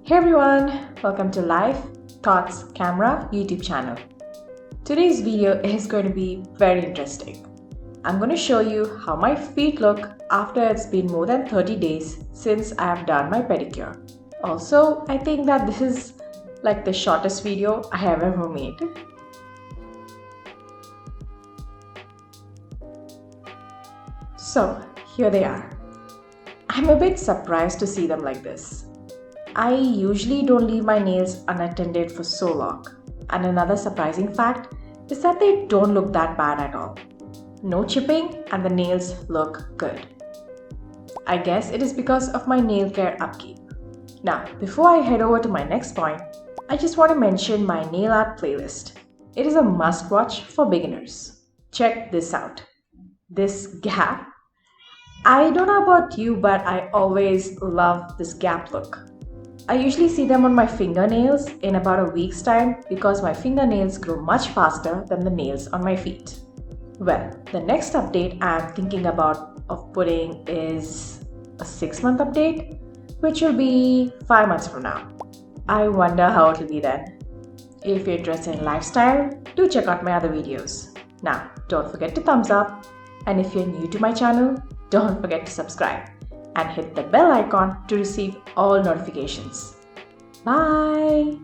Hey everyone, welcome to LifeThoughtsCamera YouTube channel. Today's video is going to be very interesting. I'm going to show you how my feet look after it's been more than 30 days since I have done my pedicure. Also, I think that this is like the shortest video I have ever made. So, here they are. I'm a bit surprised to see them like this. I usually don't leave my nails unattended for so long. And another surprising fact is that they don't look that bad at all. No chipping and the nails look good. I guess it is because of my nail care upkeep. Now, before I head over to my next point, I just want to mention my nail art playlist. It is a must-watch for beginners. Check this out. This gap. I don't know about you, but I always love this gap look. I usually see them on my fingernails in about a week's time because my fingernails grow much faster than the nails on my feet. Well, the next update I'm thinking about of putting is a 6-month update, which will be 5 months from now. I wonder how it will be then. If you're interested in lifestyle, do check out my other videos. Now, don't forget to thumbs up, and if you're new to my channel, don't forget to subscribe and hit the bell icon to receive all notifications. Bye!